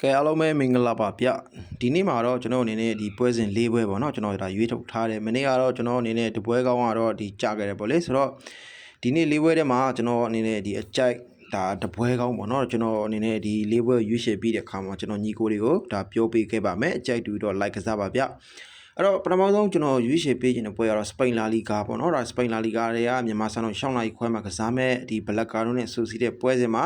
ကဲအားလုံးပဲမင်္ဂလာပါဗျဒီနေ့မှာတော့ကျွန်တော်အနေနဲ့ဒီပွဲစဉ်၄ပွဲပေါ့နော်ကျွန်တော်ဒါရွေးထုတ်ထားတယ်မနေ့ကတော့ကျွန်တော်အနေနဲ့ဒီပွဲကောင်းကတော့ဒီကြာခဲ့တယ်ပေါ့လေဆိုတော့ဒီနေ့၄ပွဲထဲမှာကျွန်တော်အနေနဲ့ဒီအကြိုက်ဒါတပွဲကောင်းပေါ့နော်ကျွန်တော်အနေနဲ့ဒီ၄ပွဲရွေးချယ်ပြီးတဲ့အခါမှာကျွန်တော်ညီကိုတွေကိုဒါပြောပေးခဲ့ပါမယ်အကြိုက်တူတော့ like ကစားပါဗျအဲ့တော့ပထမဆုံးကျွန်တော်ရွေးချယ်ပေးခြင်းတဲ့ပွဲကတော့စပိန်လာလီဂါပေါ့နော်ဒါစပိန်လာလီဂါတွေကမြန်မာစံတော်6နိုင်ခွဲမှာကစားမဲ့ဒီဘလက်ကာနိုနဲ့ဆူစီတဲ့ပွဲစဉ်မှာ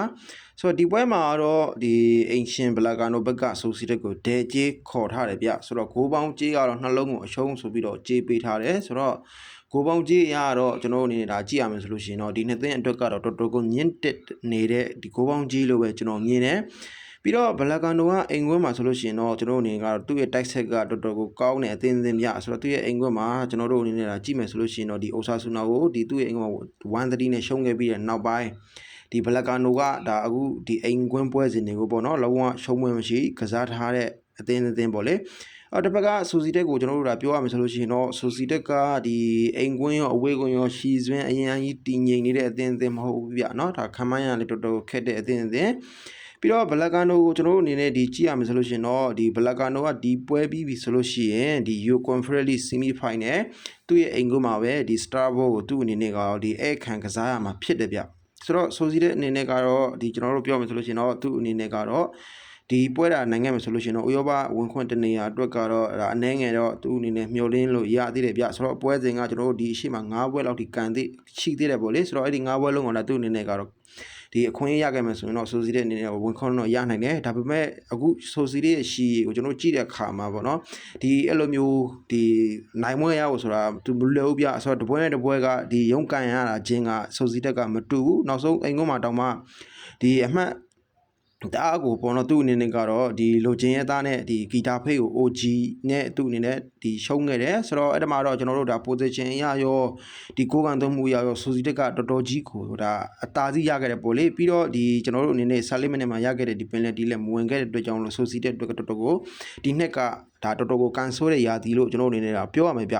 ဆိုတော့ဒီပွဲမှာတော့ဒီအင်ရှင်ဘလက်ကာနိုဘက်ကဆူစီတဲ့ကိုဒဲကြေးခေါ်ထားတယ်ဗျဆိုတော့ဂိုးပေါင်းကြေးကတော့နှလုံးကိုအရှုံးဆိုပြီးတော့ကြေးပေးထားတယ်ဆိုတော့ကိုပေါင်းကြီးရတော့ကျွန်တော်အနေနဲ့ဒါကြည့်ရမယ်ဆိုလို့ရှိရင်တော့ဒီနှစ်သိန်းအတွက်ကတော့တော်တော်ကိုညင့်တက်နေတဲ့ဒီကိုပေါင်းကြီးလို့ပဲကျွန်တော်မြင်တယ်ပြီးတော့ဘလက်ကာနိုကအိမ်ခွင်းမှာဆိုလို့ရှိရင်တော့ကျွန်တော်အနေနဲ့ကတော့သူ့ရဲ့တိုက်ဆက်ကတော်တော်ကိုကောင်းတဲ့အသင်းမြဆိုတော့သူ့ရဲ့အိမ်ခွင်းမှာကျွန်တော်တို့အနေနဲ့ဒါကြည့်မယ်ဆိုလို့ရှိရင်တော့ဒီအိုဆာဆူနာကိုဒီသူ့ရဲ့အိမ်ခွင်းမှာ1-3နဲ့ရှုံးခဲ့ပြီးတဲ့နောက်ပိုင်းဒီဘလက်ကာနိုကဒါအခုဒီအိမ်ခွင်းပွဲစဉ်တွေကိုပေါ့နော်လုံးဝရှုံးပွဲမရှိကစားထားတဲ့အသင်းပေါ့လေတပတ်ကဆူစီတက်ကိုကျွန်တော်တို့ဒါပြောရမယ်ဆိုလို့ရှိရင်တော့ဆူစီတက်ကဒီအိမ်ကွင်းရောအဝေးကွင်းရောရှီစွင်းအရင်ကြီးတည်ငြိမ်နေတဲ့အသင်းမဟုတ်ဘူးဗျเนาะဒါခမိုင်းရလေတော်တော်ခက်တဲ့အသင်းပြီးတော့ဘလက်ကာနိုကိုကျွန်တော်တို့အနေနဲ့ဒီကြည့်ရမယ်ဆိုလို့ရှိရင်တော့ဒီဘလက်ကာနိုကဒီပွဲပြီးပြီဆိုလို့ရှိရင်ဒီ Euro Conference League Semi Final သူ့ရဲ့အိမ်ကွင်းမှာပဲဒီ Starboy ကိုသူ့အနေနဲ့ကတော့ဒီအဲ့ခံကစားရမှာဖြစ်တယ်ဗျဆိုတော့ဆိုစီတဲ့အနေနဲ့ကတော့ဒီကျွန်တော်တို့ပြောမယ်ဆိုလို့ရှိရင်တော့သူ့အနေနဲ့ကတော့ဒီပွဲတာနိုင်ငံမှာဆိုလို့ရှိရင်တော့ဥရောပဝင်ခွင့်တနေရာအတွက်ကတော့ဒါအနှဲငယ်တော့သူ့အနေနဲ့မျှော်လင့်လို့ရသေးတယ်ဗျဆိုတော့ပွဲစဉ်ကကျွန်တော်တို့ဒီအရှိမ9ပွဲလောက်ထိကန်သေးရှိသေးတယ်ပေါ့လေဆိုတော့အဲ့ဒီ9ပွဲလုံးကလည်းသူ့အနေနဲ့ကတော့ဒီအခွင့်အရေးရခဲ့မယ်ဆိုရင်တော့ဆိုစီတဲ့အနေနဲ့ဝင်ခွင့်တော့ရနိုင်တယ်ဒါပေမဲ့အခုဆိုစီတဲ့ရှီကိုကျွန်တော်ကြည့်တဲ့အခါမှာပေါ့နော်ဒီအဲ့လိုမျိုးဒီနိုင်မွေးရဖို့ဆိုတာသူမလွယ်ဘူးဗျဆိုတော့တပွဲနဲ့တပွဲကဒီရုံးကန်ရတာချင်းကဆိုစီတက်ကမတူဘူးနောက်ဆုံးအိမ်ကုန်းမှာတောင်မှဒီအမှတ်တအားကိုပေါ်တော့သူ့အနေနဲ့ကတော့ဒီလိုချင်ရဲ့သားနဲ့ဒီဂီတာဖိတ်ကို OG နဲ့သူ့အနေနဲ့ဒီရှုံးခဲ့တယ်ဆိုတော့အဲ့ဒါမှတော့ကျွန်တော်တို့ဒါ position ရရောဒီကိုကန်သုံးမှုရရောဆိုစီတက်ကတော်တော်ကြီးကိုဒါအသာစီးရခဲ့တယ်ပေါ့လေပြီးတော့ဒီကျွန်တော်တို့အနေနဲ့16မိနစ်မှာရခဲ့တဲ့ဒီပင်လက်ဒီလက်မဝင်ခဲ့တဲ့အတွက်ကြောင့်လို့ဆိုစီတက်အတွက်တော်တော်ကိုဒီနှစ်ကဒါတော်တော်ကိုကန်ဆိုးတဲ့ရာသီလို့ကျွန်တော်အနေနဲ့ဒါပြောရမယ်ဗ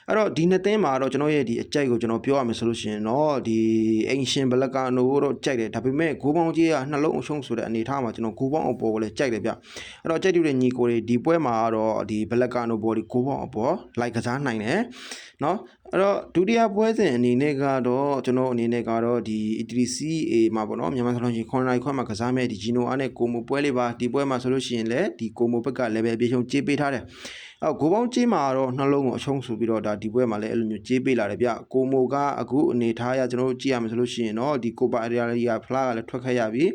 ျအဲ့တော့ဒီနှစ်သင်းမှာတော့ကျွန်တော်ရဲ့ဒီအကြိုက်ကိုကျွန်တော်ပြောရမယ်ဆိုလို့ရှိရင်တော့ဒီအင်ရှင်ဘလက်ကာနိုကိုတော့ကြိုက်တယ်ဒါပေမဲ့ဂိုးပေါင်းကြီးကနှလုံးအရှုံးဆိုတဲ့အနေအထားမှာကျွန်တော်ဂိုးပေါင်းအပေါ်ကိုလည်းကြိုက်တယ်ဗျအဲ့တော့ကြိုက်တူတဲ့ညီကိုတွေဒီပွဲမှာတော့ဒီဘလက်ကာနိုဘော်ဒီဂိုးပေါင်းအပေါ်လိုက်ကစားနိုင်တယ်နော်အဲ့တော့ဒုတိယပွဲစဉ်အနေနဲ့ကတော့ကျွန်တော်အနေနဲ့ကတော့ဒီ E3CA မှာပေါ့နော်မြန်မာစံတော်ချိန်9နိုင်ခွဲမှာကစားမဲ့ဒီဂျီနိုအားနဲ့ကိုမိုပွဲလေးပါဒီပွဲမှာဆိုလို့ရှိရင်လည်းဒီကိုမိုဘက်က level ပြေချုံကြေးပေးထားတယ်အော်ဂိုးပေါင်းကြေးမှာတော့နှလုံးကိုအရှုံးဆိုပြီးတော့ဒါဒီပွဲမှာလည်းအဲ့လိုမျိုးကြေးပေးလာတယ်ဗျကိုမိုကအခုအနေထားရကျွန်တော်တို့ကြည့်ရမယ်ဆိုလို့ရှိရင်တော့ဒီကိုပါအရီယာဖလားကလည်းထွက်ခဲ့ရပြီ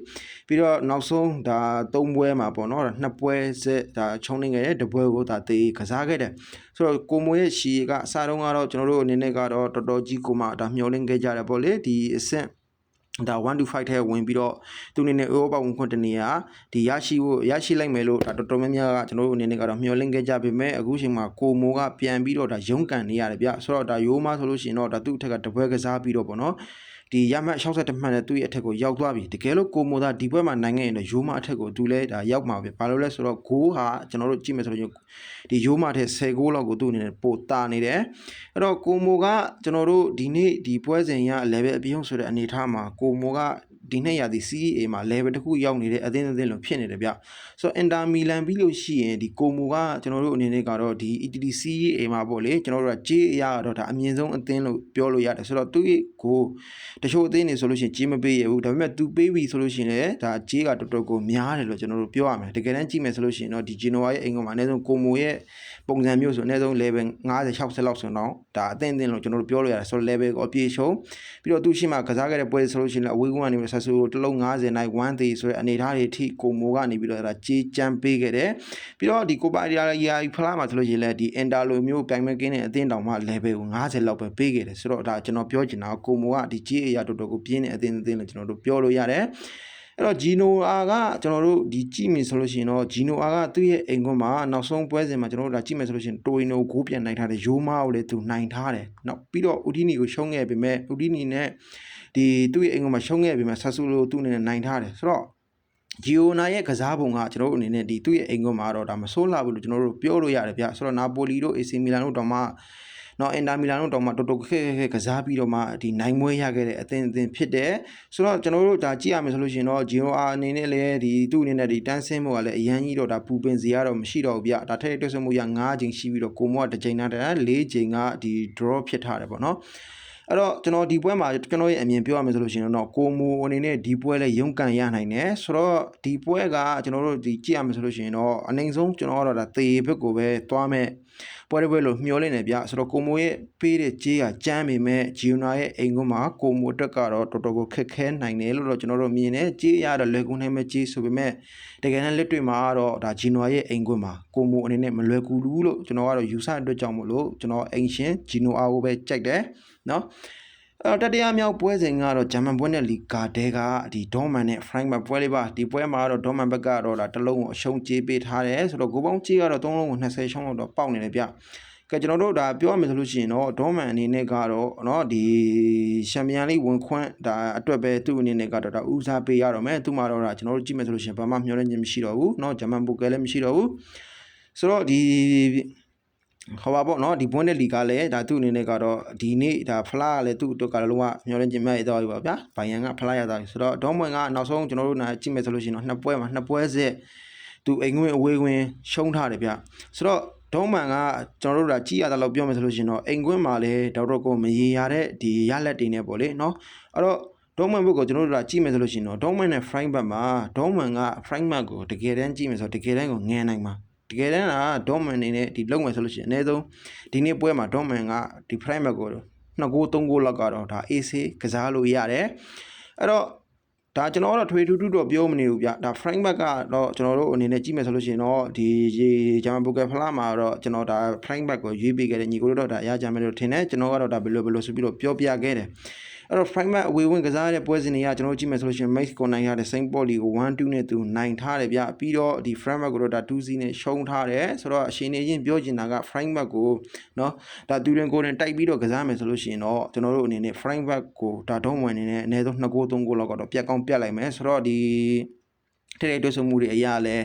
ပြီးတော့နောက်ဆုံးဒါ3ပွဲမှာပေါ့နော်2ပွဲဆက်ဒါချုံနေခဲ့တဲ့တပွဲကိုဒါတေးကစားခဲ့တယ်ဆိုတော့ကိုမိုရဲ့ရှီကအစားတုံးကတော့ကျွန်တော်တို့အနေနဲ့ကတော့တော်တော်ကြီးကိုမှဒါမျှော်လင့်ခဲ့ကြတယ်ပေါ့လေဒီအဆင့်ဒါ1-5ထဲဝင်ပြီးတော့သူအနေနဲ့ဥရောပဝင်ခွင့်တနေရာဒီရရှိလိုက်မယ်လို့ဒါတော်တော်များများကကျွန်တော်တို့အနေနဲ့ကတော့မျှော်လင့်ခဲ့ကြပေမဲ့အခုချိန်မှာကိုမိုကပြန်ပြီးတော့ဒါရုန်းကန်နေရတယ်ဗျဆိုတော့ဒါရိုးမဆိုလို့ရှိရင်တော့ဒါသူ့အထက်ကတပွဲကစားပြီးတော့ပေါ့နော်ဒီရမှတ်62မှတ်နဲ့သူ့ရဲ့အထက်ကိုရောက်သွားပြီတကယ်လို့ကိုမိုသာဒီပွဲမှာနိုင်ခဲ့ရင်တော့ရိုးမအထက်ကိုသူလည်းဒါရောက်မှာပဲဘာလို့လဲဆိုတော့ဂိုးဟာကျွန်တော်တို့ကြည့်မယ်ဆိုလို့ဒီရိုးမထက်10ဂိုးလောက်ကိုသူ့အနေနဲ့ပိုတာနေတယ်အဲ့တော့ကိုမိုကကျွန်တော်တို့ဒီနေ့ဒီပွဲစဉ်ရ level အပြုံးဆိုတဲ့အနေအထားမှာကိုမိုကဒီနှစ်ရာသီ CEA မှာ level တစ်ခုရောက်နေတဲ့အသင်းလို့ဖြစ်နေတယ်ဗျဆိုတော့ Inter Milan ပြီးလို့ရှိရင်ဒီကိုမိုကကျွန်တော်တို့အနေနဲ့ကတော့ဒီ ETC-CEA မှာပေါ့လေကျွန်တော်တို့ကကြေးအရာတော့ဒါအမြင့်ဆုံးအသင်းလို့ပြောလို့ရတယ်ဆိုတော့သူ့ကိုတချို့အသင်းတွေဆိုလို့ရှိရင်ကြေးမပေးရဘူးဒါပေမဲ့သူပေးပြီဆိုလို့ရှိရင်လည်းဒါကြေးကတော်တော်ကိုများတယ်လို့ကျွန်တော်တို့ပြောရမယ်တကယ်တမ်းကြည့်မယ်ဆိုလို့ရှိရင်တော့ဒီ Genoa ရဲ့အိမ်ကမှာအနည်းဆုံးကိုမိုရဲ့ပုံစံမျိုးဆိုအနည်းဆုံး level 50-60လောက်ဆိုတော့ဒါအသင်းလို့ကျွန်တော်တို့ပြောလို့ရတယ်ဆိုတော့ level ကိုအပြည့်ရှုံးပြီးတော့သူရှိမှကစားခဲ့တဲ့ပွဲဆိုလို့ရှိရင်အဝေးကွင်းကနေဆဆူတလုံး90နိုင်1သေးဆိုတဲ့အနေအထားတွေအထိကိုမိုကနေပြီးတော့ဒါကြေးချမ်းပေးခဲ့တယ်ပြီးတော့ဒီကိုပါရီယာဖလားမှာဆိုလို့ရှိရင်လည်းဒီအင်တာလိုမျိုးပြိုင်မဲ့ကင်းတဲ့အသင်းတောင်မှ level ကို90လောက်ပဲပေးခဲ့တယ်ဆိုတော့ဒါကျွန်တော်ပြောချင်တာကိုမိုကဒီကြေးအရာတော်တော်ကိုပြင်းတဲ့အသင်းလို့ကျွန်တော်တို့ပြောလို့ရတယ်အဲ့တော့ဂျီနိုအာကကျွန်တော်တို့ဒီကြည့်မယ်ဆိုလို့ရှိရင်တော့ဂျီနိုအာကသူ့ရဲ့အိမ်ကွန်းမှာနောက်ဆုံးပွဲစဉ်မှာကျွန်တော်တို့ဒါကြည့်မယ်ဆိုလို့ရှိရင်တိုရီနိုဂိုးပြန်နိုင်ထားတယ်ရိုးမားကိုလည်းသူနိုင်ထားတယ်နောက်ပြီးတော့ဦးဒီနီကိုရှုံးခဲ့ပေမဲ့ဦးဒီနီနဲ့ဒီသူ့ရဲ့အိမ်ကွန်းမှာရှုံးခဲ့ပေမဲ့ဆာဆူလိုသူ့အနေနဲ့နိုင်ထားတယ်ဆိုတော့ဂျီယိုနာရဲ့ကစားပုံကကျွန်တော်တို့အနေနဲ့ဒီသူ့ရဲ့အိမ်ကွန်းမှာတော့ဒါမဆိုးလာဘူးလို့ကျွန်တော်တို့ပြောလို့ရတယ်ဗျဆိုတော့နာပိုလီတို့အေစီမီလန်တို့တောင်မှ နော်အင်တာမီလန်တို့တော့မှတော်တော်ခက်ခက်ကစားပြီးတော့မှဒီနိုင်မွေးရခဲ့တဲ့အသင်းဖြစ်တယ်ဆိုတော့ကျွန်တော်တို့ဒါကြည့်ရမယ်ဆိုလို့ရှိရင်တော့ GOR အနေနဲ့လည်းဒီသူ့အနေနဲ့ဒီတန်းဆင်းမှုကလည်းအရန်ကြီးတော့ဒါပူပင်စရာတော့မရှိတော့ဘူးဗျဒါထက်တွက်ဆက်မှုရ9ချိန်ရှိပြီးတော့ကိုမောကတစ်ချိန်နဲ့4ချိန်ကဒီ draw ဖြစ်ထားတယ်ပေါ့နော်အဲ့တော့ကျွန်တော်ဒီပွဲမှာကျွန်တော်ရဲ့အမြင်ပြောရမယ်ဆိုလို့ရှိရင်တော့ကိုမူအနေနဲ့ဒီပွဲလဲရုန်းကန်ရနိုင်တယ်ဆိုတော့ဒီပွဲကကျွန်တော်တို့ဒီကြည့်ရမယ်ဆိုလို့ရှိရင်တော့အနိုင်ဆုံးကျွန်တော်ကတော့ဒါသေဘက်ကိုပဲသွားမယ်ပွဲလို့မျှော်လင့်နေဗျဆိုတော့ကိုမိုရဲ့ပေးတဲ့ကြေးကကြမ်းပေမဲ့ဂျီယိုနာရဲ့အိမ်ကွန်းမှာကိုမိုအတွက်ကတော့တော်တော်ကိုခက်ခဲနိုင်တယ်လို့တော့ကျွန်တော်တို့မြင်နေကြေးရတော့လွယ်ကူနိုင်မဲ့ကြေးဆိုပေမဲ့တကယ်တမ်းလက်တွေ့မှာတော့ဒါဂျီယိုနာရဲ့အိမ်ကွန်းမှာကိုမိုအနေနဲ့မလွယ်ကူဘူးလို့ကျွန်တော်ကတော့ယူဆအတွက်ကြောင့်မို့လို့ကျွန်တော်အိမ်ရှင်ဂျီနိုအာကိုပဲကြိုက်တယ်နော်တတရားမြောက်ပွဲစဉ်ကတော့ဂျာမန်ပွဲနဲ့လီဂါတဲကဒီဒေါမန်နဲ့ဖရိုင်းမန်ပွဲလေးပါဒီပွဲမှာတော့ဒေါမန်ဘက်ကတော့ဒါတစ်လုံးကိုအရှုံးကြေးပေးထားတယ်ဆိုတော့ဂိုးပေါင်းကြေးကတော့3လုံးကို20ရှုံးလောက်တော့ပေါက်နေတယ်ဗျကဲကျွန်တော်တို့ဒါပြောရမယ်ဆိုလို့ရှိရင်တော့ဒေါမန်အနေနဲ့ကတော့เนาะဒီချန်ပီယံလိဝင်ခွင့်ဒါအတွက်ပဲသူ့အနေနဲ့ကတော့ဒါဦးစားပေးရတော့မယ်သူ့မှာတော့ဒါကျွန်တော်တို့ကြည့်မယ်ဆိုလို့ရှိရင်ဘာမှမျှော်လင့်ခြင်းမရှိတော့ဘူးเนาะဂျာမန်ပိုကဲလည်းမရှိတော့ဘူးဆိုတော့ဒီခေါ်ပါပေါ့နော်ဒီဘွန်းတဲ့လီကလည်းဒါသူ့အနေနဲ့ကတော့ဒီနေ့ဒါဖလားကလည်းသူ့အတွက်ကလည်းလုံးဝမျောလင့်ခြင်းမဲ့ရတော့ပြီပါဗျာဘိုင်ယန်ကဖလားရတာဆိုတော့ဒေါမွန်ကနောက်ဆုံးကျွန်တော်တို့နာကြည့်မယ်ဆိုလို့ရှိရင်တော့နှစ်ပွဲစစ်သူအိမ်ဝင်အဝေးဝင်ရှုံးထားတယ်ဗျဆိုတော့ဒေါမန်ကကျွန်တော်တို့ဒါကြည့်ရတာလို့ပြောမယ်ဆိုလို့ရှိရင်တော့အိမ်ကွင်းမှာလည်းဒေါက်တာကိုမရေရတဲ့ဒီရလက်တွေနဲ့ပေါ့လေနော်အဲ့တော့ဒေါမန်ဘက်ကိုကျွန်တော်တို့ကကြည့်မယ်ဆိုလို့ရှိရင်တော့ဒေါမန်နဲ့ဖရိုင်းဘက်မှာဒေါမန်ကဖရိုင်းဘက်ကိုတကယ်တမ်းကြည့်မယ်ဆိုတော့တကယ်တမ်းကိုငန်နိုင်မှာတကယ်တမ်းကဒေါမန်နေနဲ့ဒီလုံးမယ်ဆိုလို့ရှိရင်အနည်းဆုံးဒီနေ့ပွဲမှာဒေါမန်ကဒီ prime ကို2ဂိုး3ဂိုးလောက်ကတော့ဒါ AC ကစားလို့ရတယ်အဲ့တော့ဒါကျွန်တော်တို့ထွေထူးထူးတော့ပြောမနေဘူးဗျဒါ prime ကတော့ကျွန်တော်တို့အနေနဲ့ကြည့်မယ်ဆိုလို့ရှိရင်တော့ဒီဂျာမန်ပိုကယ်ဖလားမှာတော့ကျွန်တော်ဒါ prime ကိုရွေးပေးခဲ့တဲ့ညီကိုတို့တော့ဒါရကြမယ်လို့ထင်တယ်ကျွန်တော်ကတော့ဒါဘယ်လိုဆိုပြီးတော့ပြောပြခဲ့တယ်အဲ့တော့ prime အဝေးဝင်ကစားတဲ့ပွဲစဉ်တွေကကျွန်တော်ကြည့်မယ်ဆိုလို့ရှိရင် Mexico နိုင်ရတဲ့ Saint Paul ကို 1-2 နဲ့သူနိုင်ထားတယ်ဗျပြီးတော့ဒီ framework ကိုတော့ဒါ 2-0 နဲ့ရှုံးထားတယ်ဆိုတော့အရှင်နေချင်းပြောချင်တာက framework ကိုเนาะဒါသူရင်ကိုယ်နဲ့တိုက်ပြီးတော့ကစားမယ်ဆိုလို့ရှိရင်တော့ကျွန်တော်တို့အနေနဲ့ framework ကိုဒါဒုံးဝင်နေနဲ့အနည်းဆုံး2ဂိုး3ဂိုးလောက်ကတော့ပြတ်ကောင်းပြတ်လိုက်မယ်ဆိုတော့ဒီတဲ့တွေ့ဆုံမှုတွေအရာလဲ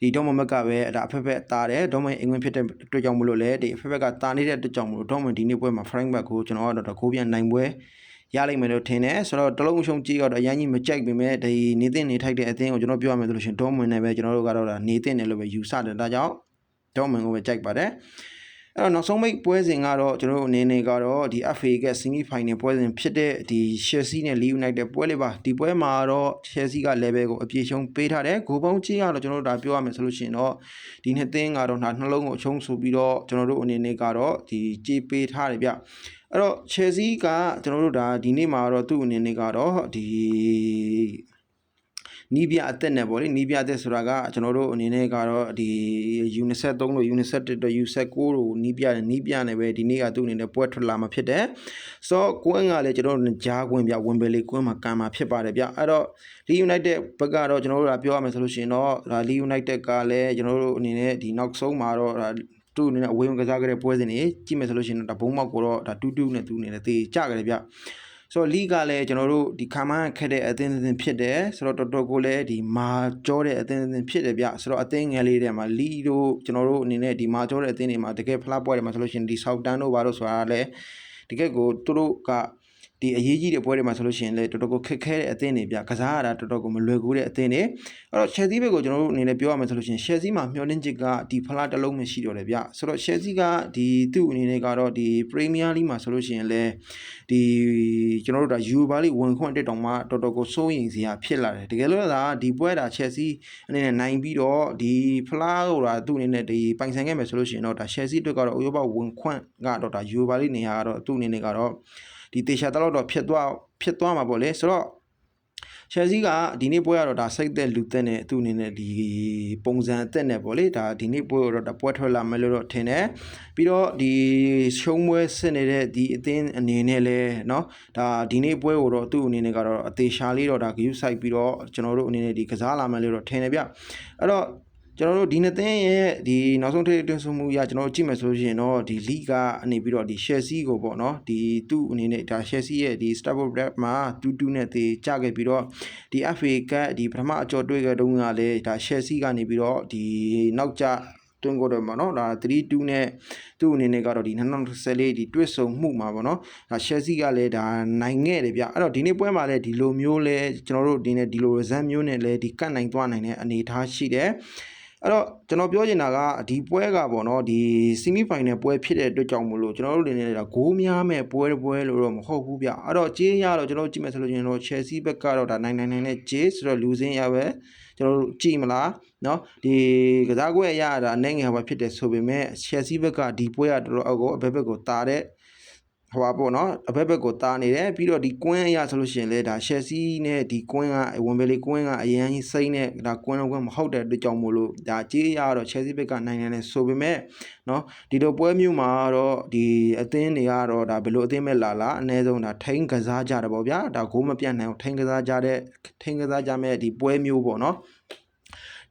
ဒီဒေါမန်ဘက်ကပဲဒါအဖက်ဖက်တာတယ်ဒေါမန်အင်္ဂလန်ဖြစ်တဲ့အတွက်ကြောင့်မလို့လဲဒီအဖက်ဖက်ကတာနေတဲ့အတွက်ကြောင့်မလို့ဒေါမန်ဒီနေ့ပွဲမှာ framework ကိုကျွန်တော်ကတော့ဂိုးပြန်နိုင်ပွဲရလိမ့်မယ်လို့ထင်တယ်ဆိုတော့တလုံးရှုံးကြည့်တော့အရင်ကြီးမကြိုက်ပေမဲ့ဒီနေတဲ့နေထိုက်တဲ့အသင်းကိုကျွန်တော်ပြောရမယ်ဆိုလို့ရှိရင်ဒေါမန်နဲ့ပဲကျွန်တော်တို့ကတော့နေတဲ့နေလို့ပဲယူဆတယ်ဒါကြောင့်ဒေါမန်ကိုပဲကြိုက်ပါတယ်အဲ့တော့နောက်ဆုံးမိတ်ပွဲစဉ်ကတော့ကျွန်တော်တို့အနေနဲ့ကတော့ဒီ FA က semi final ပွဲစဉ်ဖြစ်တဲ့ဒီ Chelsea နဲ့ Leeds United ပွဲလေးပါဒီပွဲမှာတော့ Chelsea က level ကိုအပြည့်ရှုံးပေးထားတယ်ဂိုးပေါင်းကြီးကတော့ကျွန်တော်တို့ဒါပြောရမယ်ဆိုလို့ရှိရင်တော့ဒီနှစ်သင်းကတော့နှလုံးကိုအရှုံးဆိုပြီးတော့ကျွန်တော်တို့အနေနဲ့ကတော့ဒီကြေးပေးထားတယ်ဗျအဲ့တော့ Chelsea ကကျွန်တော်တို့ဒါဒီနေ့မှာတော့သူ့အနေနဲ့ကတော့ဒီနီးပြအသက်နဲ့ပေါ့လေနီးပြအသက်ဆိုတာကကျွန်တော်တို့အနေနဲ့ကတော့ဒီ U23 လို့ U21 တို့ U19 တို့နီးပြနဲ့ပဲဒီနေ့ကသူ့အနေနဲ့ပွဲထွက်လာမှာဖြစ်တယ်ဆိုတော့ကွင်းကလည်းကျွန်တော်တို့ဂျားကွင်းပြဝင်ပယ်လေးကွင်းမှာကန်မှာဖြစ်ပါတယ်ဗျအဲ့တော့ Leeds United ဘက်ကတော့ကျွန်တော်တို့ကပြောရမယ်ဆိုလို့ရှိရင်တော့ဒါ Leeds United ကလည်းကျွန်တော်တို့အနေနဲ့ဒီနောက်ဆုံးမှာတော့သူ့အနေနဲ့အဝေးဝင်ကစားခဲ့တဲ့ပွဲစဉ်တွေကြည့်မယ်ဆိုလို့ရှိရင်တော့ဘုံမောက်ကိုတော့ဒါ2-2နဲ့သူ့အနေနဲ့တေးကြခဲ့တယ်ဗျဆိုတော့လီကလည်းကျွန်တော်တို့ဒီခါမှခက်တဲ့အသင်းဖြစ်တယ်ဆိုတော့တော်တော်ကိုလည်းဒီမာကြောတဲ့အသင်းဖြစ်တယ်ဗျဆိုတော့အသင်းငယ်လေးတွေမှာလီတို့ကျွန်တော်တို့အနေနဲ့ဒီမာကြောတဲ့အသင်းတွေမှာတကယ်ဖလားပွဲတွေမှာဆိုလို့ရှိရင်ဒီဆောက်တန်းတို့ဘာလို့ဆိုတာလည်းတကယ်ကိုသူတို့ကဒီအရေးကြီးတဲ့ပွဲတွေမှာဆိုလို့ရှိရင်လည်းတော်တော်ကိုခက်ခဲတဲ့အသင်းတွေဗျကစားရတာတော်တော်ကိုမလွယ်ကူတဲ့အသင်းတွေအဲ့တော့ Chelsea ဘက်ကိုကျွန်တော်တို့အနေနဲ့ပြောရမယ်ဆိုလို့ရှိရင် Chelsea မှာမျှော်လင့်ချက်ကဒီဖလားတစ်လုံးပဲရှိတော့တယ်ဗျဆိုတော့ Chelsea ကဒီသူ့အနေနဲ့ကတော့ဒီ Premier League မှာဆိုလို့ရှိရင်လည်းဒီကျွန်တော်တို့ဒါ Europa League ဝင်ခွင့်တက်တောင်မှတော်တော်ကိုစိုးရိမ်စရာဖြစ်လာတယ်တကယ်လို့ဒါဒီပွဲဒါ Chelsea အနေနဲ့နိုင်ပြီးတော့ဒီဖလားဟိုဒါသူ့အနေနဲ့ဒီပိုင်ဆိုင်ခဲ့မယ်ဆိုလို့ရှိရင်တော့ဒါ Chelsea အတွက်ကတော့ဥရောပဝင်ခွင့်ကတော့ဒါ Europa League နေရာကတော့သူ့အနေနဲ့ကတော့ဒီတေချာတလောက်တော့ဖြစ်သွားမှာပေါ့လေဆိုတော့ Chelsea ကဒီနေ့ပွဲကတော့ဒါစိတ်သက်လူသက်နဲ့သူ့အနေနဲ့ဒီပုံစံအသက်နဲ့ပေါ့လေဒါဒီနေ့ပွဲတော့ဒါပွဲထွက်လာမယ်လို့တော့ထင်တယ်ပြီးတော့ဒီရှုံးပွဲစစ်နေတဲ့ဒီအသင်းအနေနဲ့လဲเนาะဒါဒီနေ့ပွဲကိုတော့သူ့အနေနဲ့ကတော့အသေးရှာလေးတော့ဒါဂရုစိုက်ပြီးတော့ကျွန်တော်တို့အနေနဲ့ဒီကစားလာမယ်လို့တော့ထင်တယ်ဗျအဲ့တော့ကျွန်တော်တို့ဒီနှစ်သင်းရဲ့ဒီနောက်ဆုံးထိပ်တွန်းဆုံမှုရကျွန်တော်တို့ကြည့်မယ်ဆိုလို့ရှိရင်တော့ဒီ league ကနေပြီးတော့ဒီ Chelsea ကိုပေါ့နော်ဒီသူ့အနေနဲ့ဒါ Chelsea ရဲ့ဒီ Stamford Bridge မှာ2-2နဲ့တေကြခဲ့ပြီးတော့ဒီ FA Cup ဒီပထမအကျော်တွေ့ခဲ့တုန်းကလည်းဒါ Chelsea ကနေပြီးတော့ဒီနောက်ကျ တွန်းကိုတော့ပေါ့နော်ဒါ3-2နဲ့သူ့အနေနဲ့ကတော့ဒီ2014ဒီတွစ်ဆုံမှုမှာပေါ့နော်ဒါ Chelsea ကလည်းဒါနိုင်ခဲ့တယ်ဗျအဲ့တော့ဒီနေ့ပွဲမှာလည်းဒီလိုမျိုးလဲကျွန်တော်တို့ဒီနေ့ဒီလို result မျိုးနဲ့လဲဒီကတ်နိုင်သွားနိုင်တဲ့အနေအထားရှိတယ်အဲ့တော့ကျွန်တော်ပြောချင်တာကဒီပွဲကပေါ့နော်ဒီ semi final ပွဲဖြစ်တဲ့အတွက်ကြောင့်မို့လို့ကျွန်တော်တို့အနေနဲ့ဒါဂိုးများမဲ့ပွဲလို့တော့မဟုတ်ဘူးဗျအဲ့တော့ကြေးရတော့ကျွန်တော်ကြည့်မယ်ဆိုလို့ရှင်တော့ Chelsea ဘက်ကတော့ဒါနိုင်နဲ့ကြေးဆိုတော့လူစင်းရပဲကျွန်တော်တို့ကြည့်မလားเนาะဒီကစားကွက်ရတာအနေငယ်ပဲဖြစ်တယ်ဆိုပေမဲ့ Chelsea ဘက်ကဒီပွဲကတော်တော်အောက်ကိုအဘက်ဘက်ကိုတာတဲ့ဟိုပါပေါ့နော်အဘက်ဘက်ကိုတာနေတယ်ပြီးတော့ဒီကွင်းအရဆိုလို့ရှိရင်လေဒါ Chelsea နဲ့ဒီကွင်းကဝင်ဘယ်လေးကွင်းကအရန်ကြီးစိမ့်နဲ့ဒါကွင်းလုံးကွင်းမဟုတ်တဲ့အတွက်ကြောင့်မို့လို့ဒါကြေးရတော့ Chelsea ဘက်ကနိုင်နေဆိုပေမဲ့နော်ဒီလိုပွဲမျိုးမှာတော့ဒီအသင်းတွေကတော့ဒါဘယ်လိုအသင်းမဲ့လာအနည်းဆုံးဒါထိန်းကစားကြတယ်ပေါ့ဗျာဒါဂိုးမပြတ်နိုင်အောင်ထိန်းကစားကြမဲ့ဒီပွဲမျိုးပေါ့နော်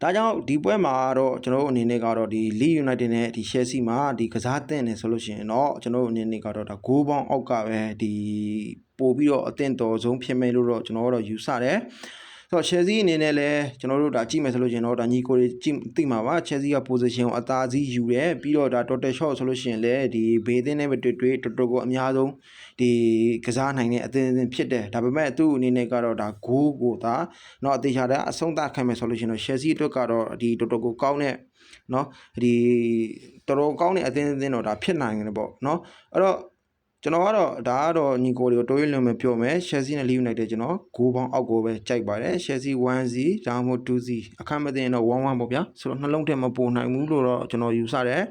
ဒါကြောင့်ဒီပွဲမှာတော့ကျွန်တော်တို့အနေနဲ့ကတော့ဒီ Leeds United နဲ့ဒီ Chelsea မှာဒီကစားသင့်တယ်ဆိုလို့ရှိရင်တော့ကျွန်တော်တို့အနေနဲ့ကတော့ဒါဂိုးပေါင်းအောက်ကပဲဒီပို့ပြီးတော့အသင့်တော်ဆုံးဖြစ်မယ်လို့တော့ကျွန်တော်တို့ယူဆတယ်ဆိုတော့ Chelsea အနေနဲ့လည်းကျွန်တော်တို့ဒါကြည့်မယ်ဆိုလို့ရှိရင်တော့ဒါညီကိုတွေကြည့်သိမှာပါ Chelsea က position ကိုအသာစီးယူတယ်ပြီးတော့ဒါ total shot ဆိုလို့ရှိရင်လည်းဒီဘေးသင်းနဲ့တွေ့တော်တော်ကိုအများဆုံးဒီကစားနိုင်တဲ့အသင်းဖြစ်တယ်ဒါပေမဲ့သူ့အနေနဲ့ကတော့ဒါဂိုးကိုဒါเนาะအသေးချာတဲ့အဆုံးသတ်ခံမယ်ဆိုလို့ရှိရင်တော့ Chelsea အတွက်ကတော့ဒီတော်တော်ကိုကောင်းတဲ့เนาะဒီတော်တော်ကောင်းတဲ့အသင်းတော့ဒါဖြစ်နိုင်တယ်ပေါ့เนาะအဲ့တော့ကျွန်တော်ကတော့ဒါကတော့ညီကိုတွေကိုတိုးရလွန်မပြောမယ် Chelsea နဲ့ Leeds United ကျွန်တော်ဂိုးပေါင်းအောက်ကိုပဲကြိုက်ပါတယ် Chelsea 1-0ဒါမှမဟုတ် 2-0 အခက်မသိရင်တော့ 1-1 ပေါ့ဗျာဆိုတော့နှလုံးထဲမပိုနိုင်ဘူးလို့တော့ကျွန်တော်ယူဆတယ်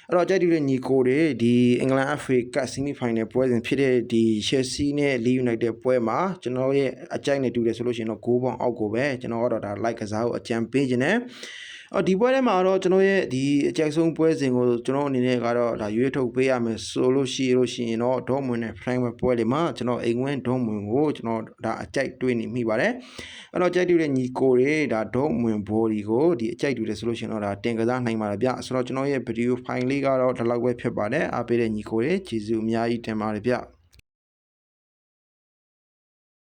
အဲ့တော့ကြိုက်တူတဲ့ညီကိုတွေဒီအင်္ဂလန် FA Cup Semi Final ပွဲစဉ်ဖြစ်တဲ့ဒီ Chelsea နဲ့ Leeds United ပွဲမှာကျွန်တော်ရဲ့အကြိုက်နဲ့တူတယ်ဆိုလို့ရှိရင်တော့ဂိုးပေါင်းအောက်ကိုပဲကျွန်တော်ကတော့ဒါ like ကစားကိုအကြံပေးခြင်းနဲ့ဒီပွဲထဲမှာတော့ကျွန်တော်ရဲ့ဒီအကြိုက်ဆုံးပွဲစဉ်ကိုကျွန်တော်အနေနဲ့ကတော့ဒါရွေးထုတ်ပေးရမယ်ဆိုလို့ရှိရင်တော့ဒေါမွန်နဲ့ Frank ပွဲတွေမှာကျွန်တော်အိမ်ဝင်ဒေါမွန်ကိုကျွန်တော်ဒါအကြိုက်တွေးနေမိပါတယ်အဲ့တော့ကြိုက်တူတဲ့ညီကိုတွေဒါဒေါမွန်ဘော်ဒီကိုဒီအကြိုက်တူတယ်ဆိုလို့ရှိရင်တော့ဒါတင်ကစားနိုင်ပါတယ်ဗျဆိုတော့ကျွန်တော်ရဲ့ video file လေးကတော့ဒီလောက်ပဲဖြစ်ပါတယ်အားပေးတဲ့ညီကိုတွေကျေးဇူးအများကြီးတင်ပါတယ်ဗျ